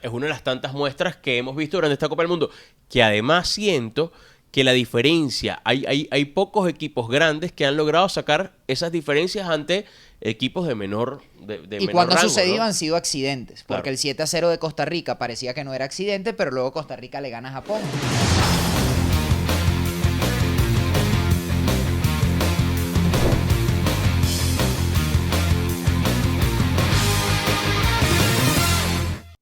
Es una de las tantas muestras que hemos visto durante esta Copa del Mundo, que además siento que la diferencia, hay pocos equipos grandes que han logrado sacar esas diferencias ante equipos de menor Y menor cuando ha rango, sucedido ¿no? han sido accidentes, porque Claro. el 7-0 de Costa Rica parecía que no era accidente, pero luego Costa Rica le gana a Japón.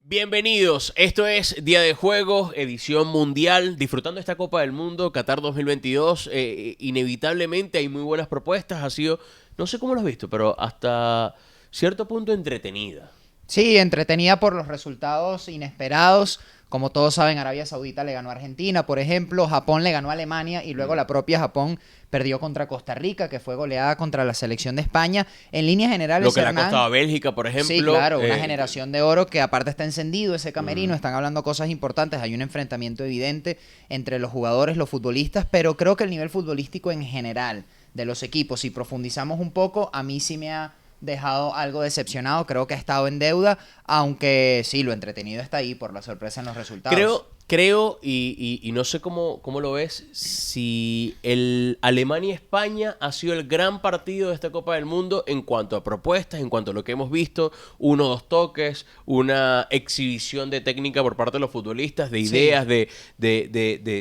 Bienvenidos, esto es Día de Juegos, edición mundial, disfrutando esta Copa del Mundo, Qatar 2022, inevitablemente hay muy buenas propuestas, ha sido, no sé cómo lo has visto, pero hasta cierto punto entretenida. Sí, entretenida por los resultados inesperados. Como todos saben, Arabia Saudita le ganó a Argentina, por ejemplo, Japón le ganó a Alemania y luego la propia Japón perdió contra Costa Rica, que fue goleada contra la selección de España. En líneas generales, Lo que le ha Hernán, costado a Bélgica, por ejemplo. sí, claro, una generación de oro que aparte está encendido ese camerino, están hablando cosas importantes, hay un enfrentamiento evidente entre los jugadores, los futbolistas, pero creo que el nivel futbolístico en general de los equipos, si profundizamos un poco, a mí sí me ha dejado algo decepcionado, creo que ha estado en deuda, aunque sí, lo entretenido está ahí por la sorpresa en los resultados. Creo y no sé cómo lo ves, si el Alemania-España ha sido el gran partido de esta Copa del Mundo en cuanto a propuestas, en cuanto a lo que hemos visto, 1 o 2 toques, una exhibición de técnica por parte de los futbolistas, de ideas, Sí.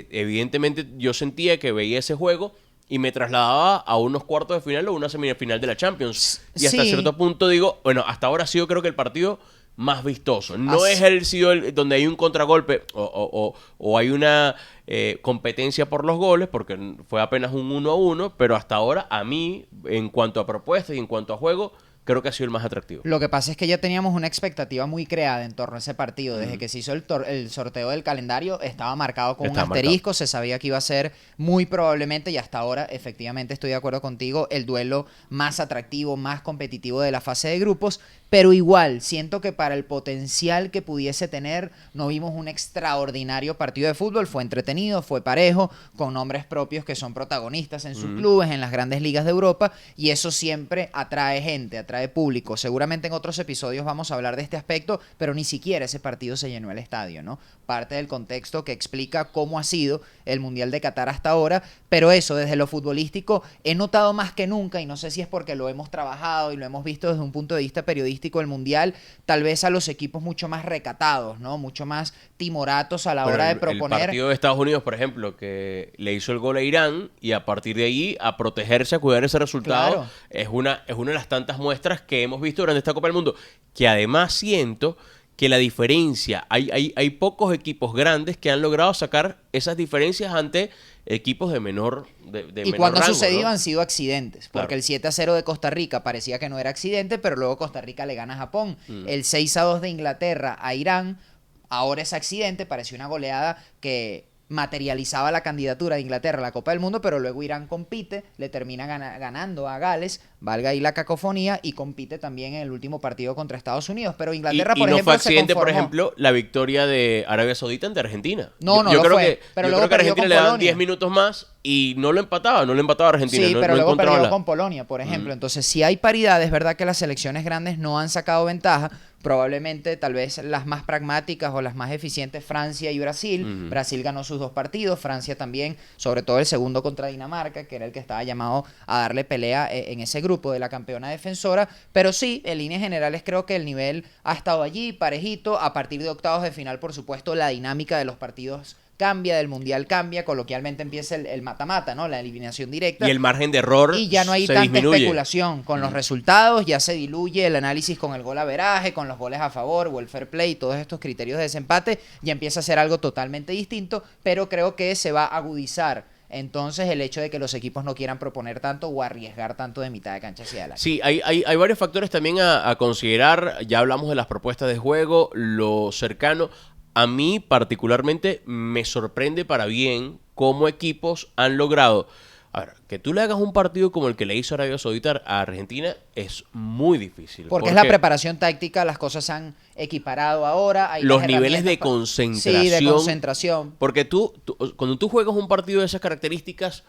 evidentemente yo sentía que veía ese juego y me trasladaba a unos cuartos de final o una semifinal de la Champions. Y hasta Sí, cierto punto digo, bueno, hasta ahora ha sido creo que el partido más vistoso. No as- es donde hay un contragolpe o hay una competencia por los goles, porque fue apenas un 1-1, pero hasta ahora a mí, en cuanto a propuestas y en cuanto a juego, creo que ha sido el más atractivo. lo que pasa es que ya teníamos una expectativa muy creada en torno a ese partido. Desde que se hizo el sorteo del calendario, estaba marcado con un Estaba marcado. asterisco. Se sabía que iba a ser muy probablemente, y hasta ahora, efectivamente, estoy de acuerdo contigo, el duelo más atractivo, más competitivo de la fase de grupos. Pero igual, siento que para el potencial que pudiese tener, no vimos un extraordinario partido de fútbol. Fue entretenido, fue parejo, con nombres propios que son protagonistas en sus clubes, en las grandes ligas de Europa, y eso siempre atrae gente, atrae público. Seguramente en otros episodios vamos a hablar de este aspecto, pero ni siquiera ese partido se llenó el estadio, ¿no? Parte del contexto que explica cómo ha sido el Mundial de Qatar hasta ahora, pero eso, desde lo futbolístico, he notado más que nunca, y no sé si es porque lo hemos trabajado y lo hemos visto desde un punto de vista periodístico, el Mundial, tal vez a los equipos mucho más recatados, ¿no? Mucho más timoratos a la Bueno, hora de el proponer. partido de Estados Unidos, por ejemplo, que le hizo el gol a Irán y a partir de ahí a protegerse, a cuidar ese resultado, Claro. es una de las tantas muestras que hemos visto durante esta Copa del Mundo, que además siento que la diferencia, hay pocos equipos grandes que han logrado sacar esas diferencias ante equipos de Y menor cuando ha rango, sucedido ¿no? han sido accidentes, porque Claro. el 7-0 de Costa Rica parecía que no era accidente, pero luego Costa Rica le gana a Japón. El 6-2 de Inglaterra a Irán, ahora es accidente, pareció una goleada que materializaba la candidatura de Inglaterra a la Copa del Mundo, pero luego Irán compite, le termina ganando a Gales, valga ahí la cacofonía, y compite también en el último partido contra Estados Unidos. Pero Inglaterra, Y por no ejemplo, fue accidente, se por conformó. ejemplo, la victoria de Arabia Saudita ante Argentina. No, no yo lo creo fue, que, pero yo luego creo que a perdió Argentina con le daban Polonia. 10 minutos más y no lo empataba Argentina. Sí, no, pero no luego encontraba perdió la... con Polonia, por ejemplo. Entonces, si hay paridad, es verdad que las selecciones grandes no han sacado ventaja. Probablemente, tal vez las más pragmáticas o las más eficientes, Francia y Brasil. Brasil ganó sus 2 partidos, Francia también, sobre todo el segundo contra Dinamarca, que era el que estaba llamado a darle pelea en ese grupo de la campeona defensora. Pero sí, en líneas generales creo que el nivel ha estado allí, parejito. A partir de octavos de final, por supuesto, la dinámica de los partidos cambia, del Mundial cambia, coloquialmente empieza el mata-mata, ¿no? La eliminación directa. Y el margen de error Y ya no hay se tanta disminuye. especulación con los resultados, ya se diluye el análisis con el gol averaje, con los goles a favor o el fair play, todos estos criterios de desempate, ya empieza a ser algo totalmente distinto, pero creo que se va a agudizar entonces el hecho de que los equipos no quieran proponer tanto o arriesgar tanto de mitad de cancha hacia adelante. Sí, hay varios factores también a considerar. Ya hablamos de las propuestas de juego, lo cercano. A mí particularmente me sorprende para bien cómo equipos han logrado... A ver, que tú le hagas un partido como el que le hizo Arabia Saudita a Argentina es muy difícil. Porque es la preparación táctica, las cosas se han equiparado ahora. Hay los las niveles de herramientas concentración. Sí, de concentración. Porque cuando tú juegas un partido de esas características,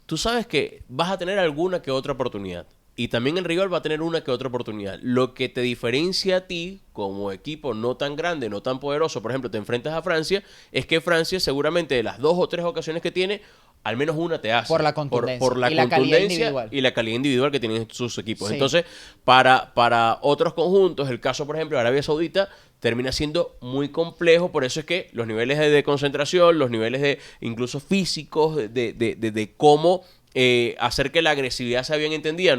tú sabes que vas a tener alguna que otra oportunidad. y también el rival va a tener una que otra oportunidad. Lo que te diferencia a ti como equipo no tan grande, no tan poderoso, por ejemplo, te enfrentas a Francia, es que Francia seguramente de las 2 o 3 ocasiones que tiene, al menos una te hace. Por la contundencia. Por la Y la calidad contundencia individual. y la calidad individual que tienen sus equipos. Sí. Entonces, para otros conjuntos, el caso, por ejemplo, de Arabia Saudita, termina siendo muy complejo. Por eso es que los niveles de concentración, los niveles de incluso físicos, de cómo hacer que la agresividad sea bien entendida,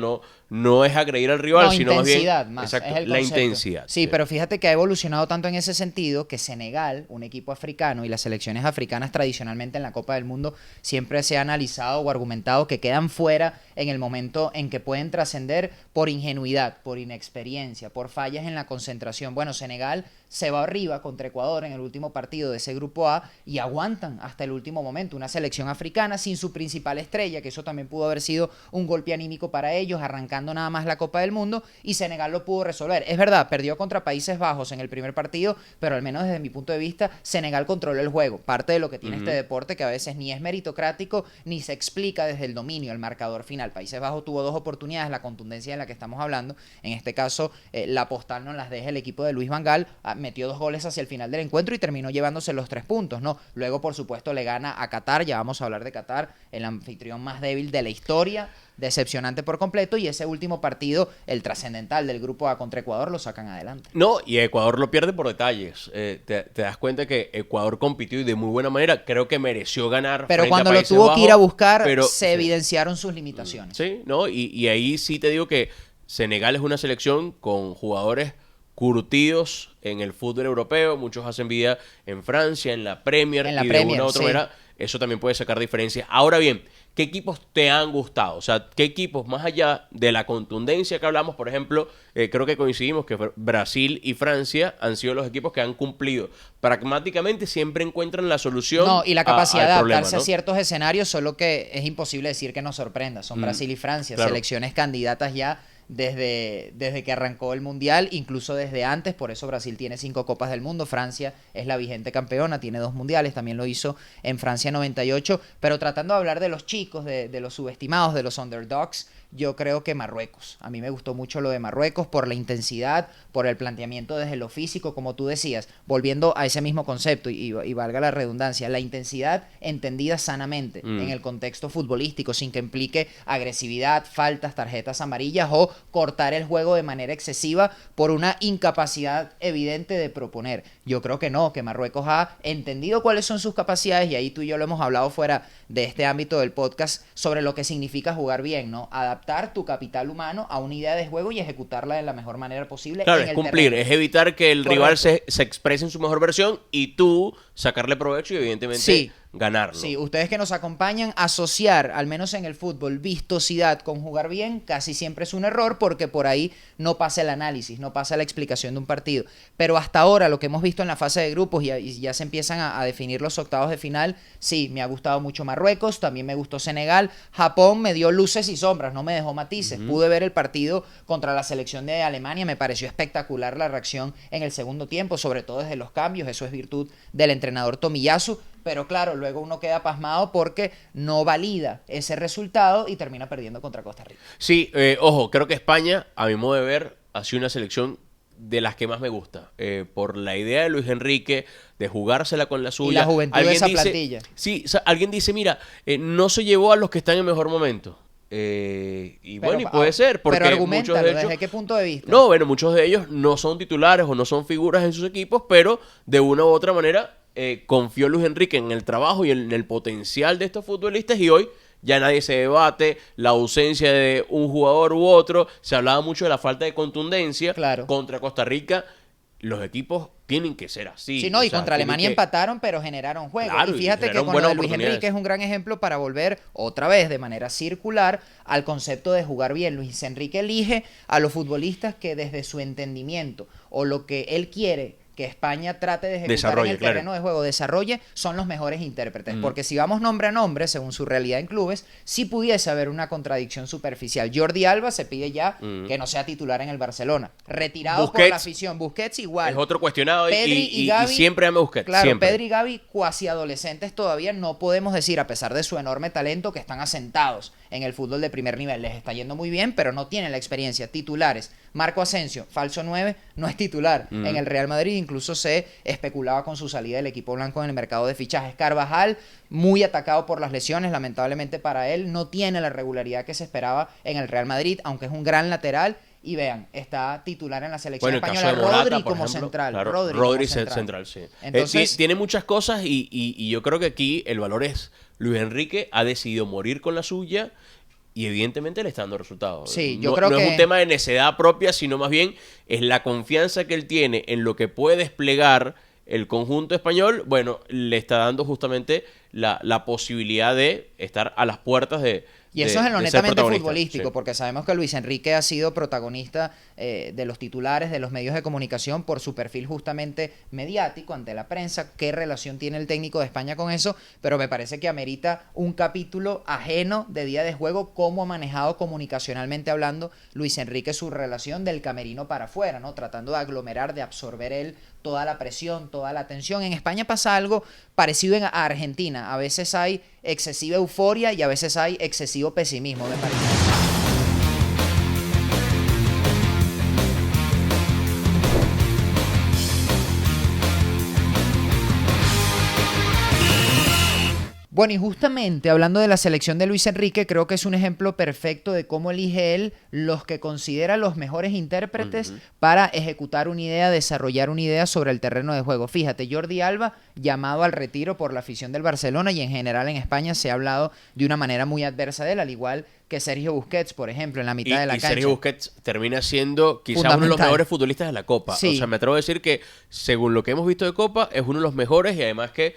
no es agredir al rival, No, sino más bien intensidad más, exacto, es el la concepto. intensidad. Sí, pero fíjate que ha evolucionado tanto en ese sentido que Senegal, un equipo africano, y las selecciones africanas tradicionalmente en la Copa del Mundo siempre se ha analizado o argumentado que quedan fuera en el momento en que pueden trascender por ingenuidad, por inexperiencia, por fallas en la concentración. Bueno, Senegal se va arriba contra Ecuador en el último partido de ese grupo A y aguantan hasta el último momento. Una selección africana sin su principal estrella, que eso también pudo haber sido un golpe anímico para ellos, arrancando nada más la Copa del Mundo, y Senegal lo pudo resolver. Es verdad, perdió contra Países Bajos en el primer partido, pero al menos desde mi punto de vista, Senegal controló el juego. Parte de lo que tiene este deporte, que a veces ni es meritocrático, ni se explica desde el dominio, el marcador final. Países Bajos tuvo 2 oportunidades, la contundencia de la que estamos hablando. En este caso, la postal no las deja el equipo de Luis Van Gaal, metió 2 goles hacia el final del encuentro y terminó llevándose los 3 puntos, ¿no? Luego, por supuesto, le gana a Qatar, ya vamos a hablar de Qatar, el anfitrión más débil de la historia, decepcionante por completo, y ese último partido, el trascendental del grupo A contra Ecuador, lo sacan adelante. No, y Ecuador lo pierde por detalles. Te das cuenta que Ecuador compitió y de muy buena manera. Creo que mereció ganar. Pero frente cuando a lo Países tuvo Bajos, que ir a buscar, pero, se sí. evidenciaron sus limitaciones. Sí, ¿no? Y ahí sí te digo que Senegal es una selección con jugadores curtidos en el fútbol europeo. Muchos hacen vida en Francia, en la Premier, En la y Premier, de una u otra sí. manera eso también puede sacar diferencias. Ahora bien, ¿qué equipos te han gustado? O sea, ¿qué equipos, más allá de la contundencia que hablamos, por ejemplo, creo que coincidimos que Brasil y Francia han sido los equipos que han cumplido pragmáticamente, siempre encuentran la solución No, y la capacidad de al adaptarse problema, ¿no? a ciertos escenarios, solo que es imposible decir que nos sorprenda. Son Brasil y Francia, claro. selecciones candidatas ya desde que arrancó el Mundial, incluso desde antes. Por eso Brasil tiene 5 Copas del Mundo, Francia es la vigente campeona, tiene 2 Mundiales, también lo hizo en Francia 98, pero tratando de hablar de los chicos, de los subestimados, de los underdogs, yo creo que Marruecos. A mí me gustó mucho lo de Marruecos por la intensidad, por el planteamiento desde lo físico, como tú decías, volviendo a ese mismo concepto y valga la redundancia, la intensidad entendida sanamente en el contexto futbolístico, sin que implique agresividad, faltas, tarjetas amarillas o cortar el juego de manera excesiva por una incapacidad evidente de proponer. Yo creo que no, que Marruecos ha entendido cuáles son sus capacidades, y ahí tú y yo lo hemos hablado fuera de este ámbito del podcast sobre lo que significa jugar bien, ¿no? Adaptar tu capital humano a una idea de juego y ejecutarla de la mejor manera posible. Claro, en es el cumplir, terreno. es evitar que el rival Correcto. se exprese en su mejor versión y tú sacarle provecho y evidentemente Sí. ganarlo. Sí, ustedes que nos acompañan, asociar, al menos en el fútbol, vistosidad con jugar bien, casi siempre es un error, porque por ahí no pasa el análisis, no pasa la explicación de un partido. Pero hasta ahora, lo que hemos visto en la fase de grupos, y ya se empiezan a definir los octavos de final, sí, me ha gustado mucho Marruecos, también me gustó Senegal. Japón me dio luces y sombras, no me dejó matices. Pude ver el partido contra la selección de Alemania, me pareció espectacular la reacción en el segundo tiempo, sobre todo desde los cambios, eso es virtud del entrenador Tomiyasu. Pero claro, luego uno queda pasmado porque no valida ese resultado y termina perdiendo contra Costa Rica. Sí, ojo, creo que España, a mi modo de ver, ha sido una selección de las que más me gusta. Por la idea de Luis Enrique de jugársela con la suya. Y la juventud de esa plantilla. Sí, o sea, alguien dice, mira, no se llevó a los que están en mejor momento. Y bueno, y puede ser, porque pero muchos argumentalo, de ellos... ¿desde qué punto de vista? No, bueno, muchos de ellos no son titulares o no son figuras en sus equipos, pero de una u otra manera confió Luis Enrique en el trabajo y en el potencial de estos futbolistas, y hoy ya nadie se debate la ausencia de un jugador u otro. Se hablaba mucho de la falta de contundencia. Claro. Contra Costa Rica los equipos tienen que ser así. Sí, no, y o sea, contra tienen Alemania que... empataron, pero generaron juego. Claro, y y fíjate que generaron con lo buenas de Luis oportunidades. Enrique es un gran ejemplo para volver otra vez de manera circular al concepto de jugar bien. Luis Enrique elige a los futbolistas que desde su entendimiento o lo que él quiere que España trate de ejecutar en el terreno de juego, desarrolle, son los mejores intérpretes. Porque si vamos nombre a nombre, según su realidad en clubes, sí pudiese haber una contradicción superficial. Jordi Alba se pide ya que no sea titular en el Barcelona. Retirado por la afición. Busquets igual. Es otro cuestionado. Pedri y Gavi, siempre ama Busquets. Claro, siempre. Pedri y Gavi, cuasi adolescentes todavía, no podemos decir, a pesar de su enorme talento, que están asentados en el fútbol de primer nivel. Les está yendo muy bien, pero no tienen la experiencia. Titulares. Marco Asensio, falso 9, no es titular en el Real Madrid. Incluso se especulaba con su salida del equipo blanco en el mercado de fichajes. Carvajal, muy atacado por las lesiones, lamentablemente para él, no tiene la regularidad que se esperaba en el Real Madrid, aunque es un gran lateral. Y vean, está titular en la selección española. Morata, Rodri como ejemplo, central. Claro, Rodri como central, sí. Entonces, tiene muchas cosas y yo creo que aquí el valor es Luis Enrique ha decidido morir con la suya y evidentemente le está dando resultados. Sí, yo creo no que es un tema de necedad propia, sino más bien es la confianza que él tiene en lo que puede desplegar el conjunto español. Bueno, le está dando justamente la posibilidad de estar a las puertas y eso es en lo de ser netamente protagonista. futbolístico, Sí. porque sabemos que Luis Enrique ha sido protagonista de los titulares, de los medios de comunicación, por su perfil justamente mediático ante la prensa. ¿Qué relación tiene el técnico de España con eso? Pero me parece que amerita un capítulo ajeno de Día de Juego, cómo ha manejado comunicacionalmente hablando Luis Enrique su relación del camerino para afuera, ¿no? Tratando de aglomerar, de absorber él toda la presión, toda la tensión. En España pasa algo parecido a Argentina. A veces hay excesiva euforia y a veces hay excesivo pesimismo, me parece. Bueno, y justamente hablando de la selección de Luis Enrique, creo que es un ejemplo perfecto de cómo elige él los que considera los mejores intérpretes para ejecutar una idea, desarrollar una idea sobre el terreno de juego. Fíjate, Jordi Alba, llamado al retiro por la afición del Barcelona, y en general en España se ha hablado de una manera muy adversa de él, al igual que Sergio Busquets, por ejemplo, en la mitad de la cancha. Sergio Busquets termina siendo quizá uno de los mejores futbolistas de la Copa. Sí. O sea, me atrevo a decir que, según lo que hemos visto de Copa, es uno de los mejores y además que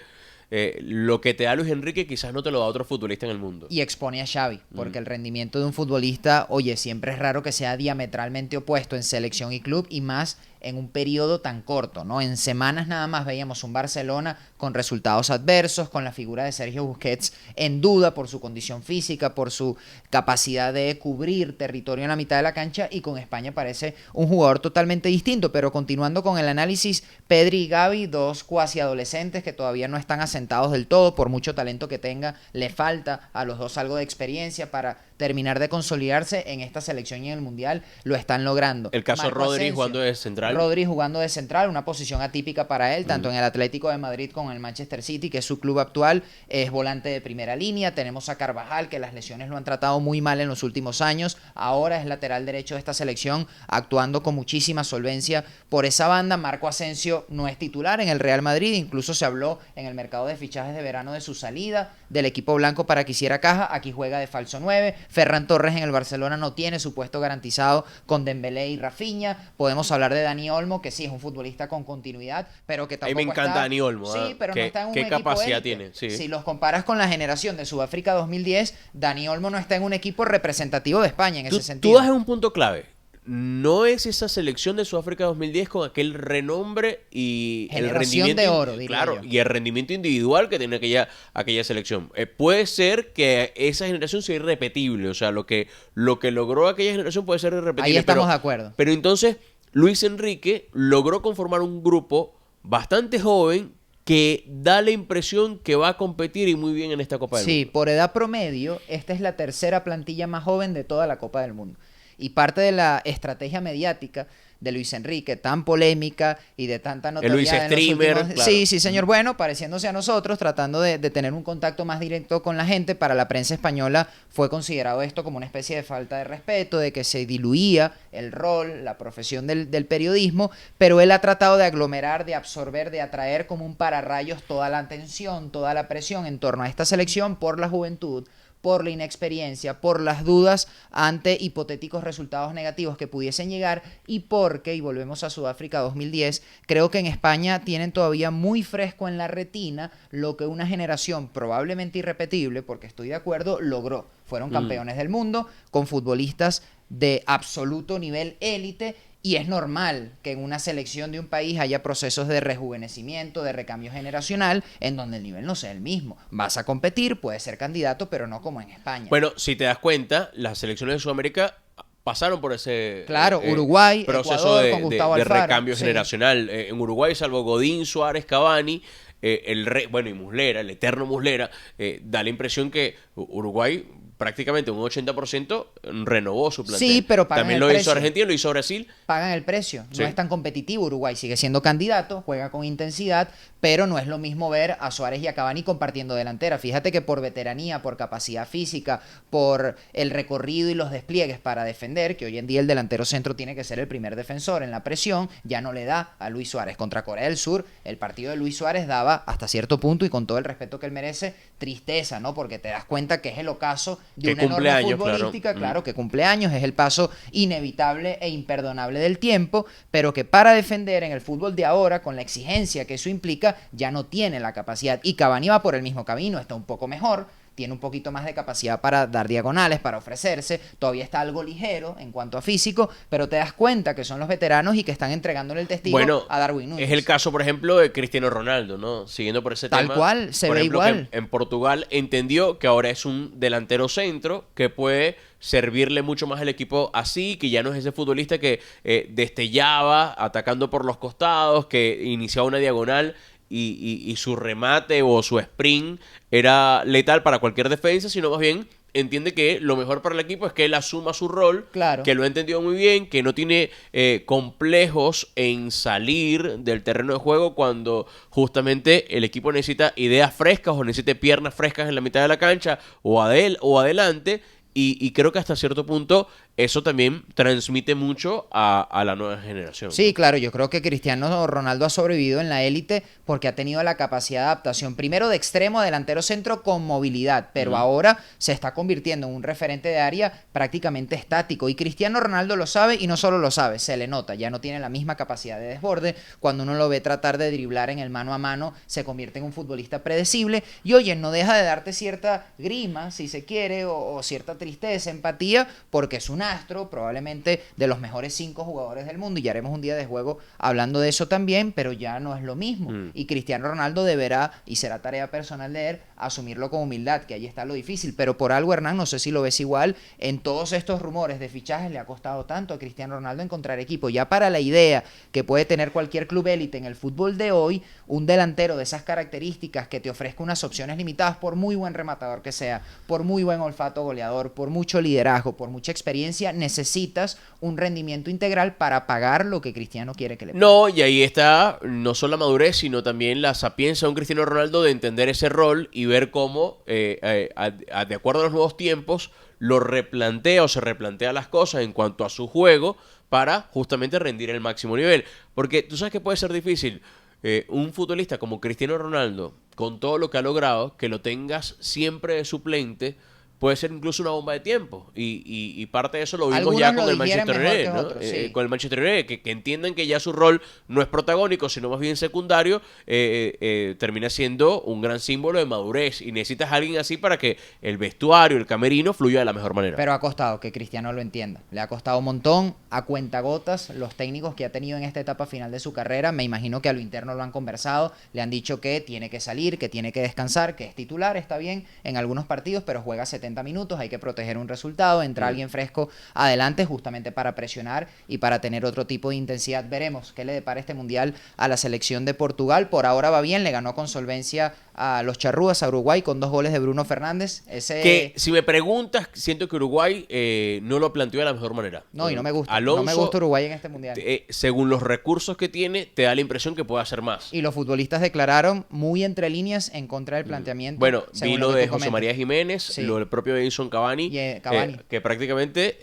lo que te da Luis Enrique quizás no te lo da otro futbolista en el mundo. Y expone a Xavi, porque el rendimiento de un futbolista, oye, siempre es raro que sea diametralmente opuesto en selección y club, y más en un periodo tan corto, ¿no? En semanas nada más veíamos un Barcelona con resultados adversos, con la figura de Sergio Busquets en duda por su condición física, por su capacidad de cubrir territorio en la mitad de la cancha, y con España parece un jugador totalmente distinto. Pero continuando con el análisis, Pedri y Gavi, dos cuasi adolescentes que todavía no están asentados del todo, por mucho talento que tenga, le falta a los dos algo de experiencia para terminar de consolidarse en esta selección y en el Mundial. Lo están logrando. El caso de Rodri jugando de central. Rodri jugando de central, una posición atípica para él, tanto en el Atlético de Madrid como en el Manchester City, que es su club actual. Es volante de primera línea. Tenemos a Carvajal, que las lesiones lo han tratado muy mal en los últimos años. Ahora es lateral derecho de esta selección, actuando con muchísima solvencia por esa banda. Marco Asensio no es titular en el Real Madrid. Incluso se habló en el mercado de fichajes de verano de su salida del equipo blanco para que hiciera caja. Aquí juega de falso 9. Ferran Torres en el Barcelona no tiene su puesto garantizado con Dembélé y Rafinha. Podemos hablar de Dani Olmo, que sí es un futbolista con continuidad, pero que tampoco a mí me encanta Dani Olmo. Sí, pero no está en un ¿Qué equipo capacidad élite. tiene? Sí. Si los comparas con la generación de Sudáfrica 2010, Dani Olmo no está en un equipo representativo de España en ese sentido. Tú das un punto clave. No es esa selección de Sudáfrica 2010 con aquel renombre y Generación el rendimiento de oro, diría claro, yo. y el rendimiento individual que tiene aquella selección. Puede ser que esa generación sea irrepetible, o sea, lo que logró aquella generación puede ser irrepetible. Ahí estamos de acuerdo. Pero entonces Luis Enrique logró conformar un grupo bastante joven que da la impresión que va a competir y muy bien en esta Copa del Mundo. Sí, por edad promedio, esta es la tercera plantilla más joven de toda la Copa del Mundo. Y parte de la estrategia mediática de Luis Enrique, tan polémica y de tanta notoriedad. Luis Streamer, claro. Sí, señor. Bueno, pareciéndose a nosotros, tratando de tener un contacto más directo con la gente. Para la prensa española fue considerado esto como una especie de falta de respeto, de que se diluía el rol, la profesión del periodismo, pero él ha tratado de aglomerar, de absorber, de atraer como un pararrayos toda la atención, toda la presión en torno a esta selección por la juventud, por la inexperiencia, por las dudas ante hipotéticos resultados negativos que pudiesen llegar, y porque, y volvemos a Sudáfrica 2010, creo que en España tienen todavía muy fresco en la retina lo que una generación probablemente irrepetible, porque estoy de acuerdo, logró. Fueron campeones del mundo con futbolistas de absoluto nivel élite. Y es normal que en una selección de un país haya procesos de rejuvenecimiento, de recambio generacional, en donde el nivel no sea el mismo. Vas a competir, puedes ser candidato, pero no como en España. Bueno, si te das cuenta, las selecciones de Sudamérica pasaron por ese Uruguay, proceso Ecuador, con Gustavo de Alfaro, recambio sí. generacional. En Uruguay, salvo Godín, Suárez, Cavani, y Muslera, el eterno Muslera, da la impresión que Uruguay prácticamente un 80% renovó su plantel. Sí, pero pagan también el lo hizo precio. Argentina, lo hizo Brasil. Pagan el precio. Sí. No es tan competitivo. Uruguay sigue siendo candidato, juega con intensidad, pero no es lo mismo ver a Suárez y a Cavani compartiendo delantera. Fíjate que por veteranía, por capacidad física, por el recorrido y los despliegues para defender, que hoy en día el delantero centro tiene que ser el primer defensor en la presión, ya no le da a Luis Suárez. Contra Corea del Sur, el partido de Luis Suárez daba hasta cierto punto, y con todo el respeto que él merece, tristeza, ¿no? Porque te das cuenta que es el ocaso de Que una cumple enorme años, futbolística, claro. claro, que cumple años, es el paso inevitable e imperdonable del tiempo, pero que para defender en el fútbol de ahora, con la exigencia que eso implica, ya no tiene la capacidad. Y Cavani va por el mismo camino, está un poco mejor, tiene un poquito más de capacidad para dar diagonales, para ofrecerse, todavía está algo ligero en cuanto a físico, pero te das cuenta que son los veteranos y que están entregándole el testigo a Darwin Núñez. Es el caso, por ejemplo, de Cristiano Ronaldo, ¿no? Siguiendo por ese Tal tema. cual, se por ve ejemplo, igual. que en Portugal entendió que ahora es un delantero centro que puede servirle mucho más al equipo así, que ya no es ese futbolista que destellaba atacando por los costados, que iniciaba una diagonal y su remate o su sprint era letal para cualquier defensa, sino más bien entiende que lo mejor para el equipo es que él asuma su rol, Claro. que lo ha entendido muy bien, que no tiene complejos en salir del terreno de juego cuando justamente el equipo necesita ideas frescas o necesita piernas frescas en la mitad de la cancha o adelante. Y creo que hasta cierto punto eso también transmite mucho a la nueva generación. Sí, claro, yo creo que Cristiano Ronaldo ha sobrevivido en la élite porque ha tenido la capacidad de adaptación, primero de extremo a delantero centro con movilidad, pero ahora se está convirtiendo en un referente de área prácticamente estático. Y Cristiano Ronaldo lo sabe, y no solo lo sabe, se le nota, ya no tiene la misma capacidad de desborde. Cuando uno lo ve tratar de driblar en el mano a mano, se convierte en un futbolista predecible. Y oye, no deja de darte cierta grima, si se quiere, o cierta tristeza, empatía, porque es un astro, probablemente de los mejores 5 jugadores del mundo, y ya haremos un día de juego hablando de eso también, pero ya no es lo mismo. Y Cristiano Ronaldo deberá, y será tarea personal de él, asumirlo con humildad, que ahí está lo difícil. Pero por algo, Hernán, no sé si lo ves igual, en todos estos rumores de fichajes le ha costado tanto a Cristiano Ronaldo encontrar equipo. Ya para la idea que puede tener cualquier club élite en el fútbol de hoy, un delantero de esas características que te ofrezca unas opciones limitadas, por muy buen rematador que sea, por muy buen olfato goleador, por mucho liderazgo, por mucha experiencia, necesitas un rendimiento integral para pagar lo que Cristiano quiere que le pague. No, y ahí está no solo la madurez, sino también la sapiencia de un Cristiano Ronaldo de entender ese rol y ver cómo, de acuerdo a los nuevos tiempos, lo replantea o se replantea las cosas en cuanto a su juego para justamente rendir el máximo nivel. Porque tú sabes que puede ser difícil. Un futbolista como Cristiano Ronaldo, con todo lo que ha logrado, que lo tengas siempre de suplente, puede ser incluso una bomba de tiempo. Y parte de eso lo vimos Algunos ya lo con el digieren Manchester mejor United, que ¿no? otros, sí. Con el Manchester United, que entienden que ya su rol no es protagónico, sino más bien secundario, termina siendo un gran símbolo de madurez. Y necesitas a alguien así para que el vestuario, el camerino, fluya de la mejor manera. Pero ha costado que Cristiano lo entienda. Le ha costado un montón, a cuentagotas, los técnicos que ha tenido en esta etapa final de su carrera. Me imagino que a lo interno lo han conversado, le han dicho que tiene que salir, que tiene que descansar, que es titular, está bien en algunos partidos, pero juega 70 minutos, hay que proteger un resultado, entra alguien fresco adelante justamente para presionar y para tener otro tipo de intensidad. Veremos qué le depara este mundial a la selección de Portugal. Por ahora va bien, le ganó con solvencia a los charrúas, a Uruguay, con 2 goles de Bruno Fernández. Que si me preguntas, siento que Uruguay no lo planteó de la mejor manera. No, y no me gusta. Alonso, no me gusta Uruguay en este mundial. Según los recursos que tiene, te da la impresión que puede hacer más. Y los futbolistas declararon muy entre líneas en contra del planteamiento. Bueno, vi según lo que de tú José comentas. María Jiménez, Sí. lo del propio Edinson Cavani, Y, Cavani. Que prácticamente,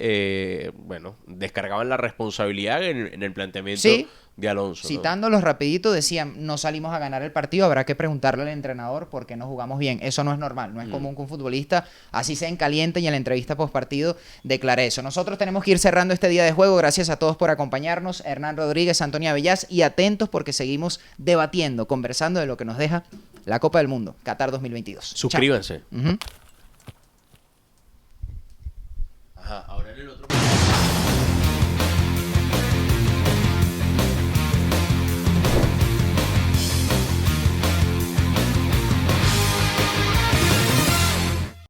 descargaban la responsabilidad en el planteamiento Sí. de Alonso, ¿no? Citándolos rapidito, decían, no salimos a ganar el partido, habrá que preguntarle al entrenador por qué no jugamos bien. Eso no es normal, no es común que un futbolista, así sea en caliente y en la entrevista postpartido, declare eso. Nosotros tenemos que ir cerrando este día de juego. Gracias a todos por acompañarnos. Hernán Rodríguez, Antonio Avellas, y atentos porque seguimos debatiendo, conversando de lo que nos deja la Copa del Mundo, Qatar 2022. Suscríbanse. Chao.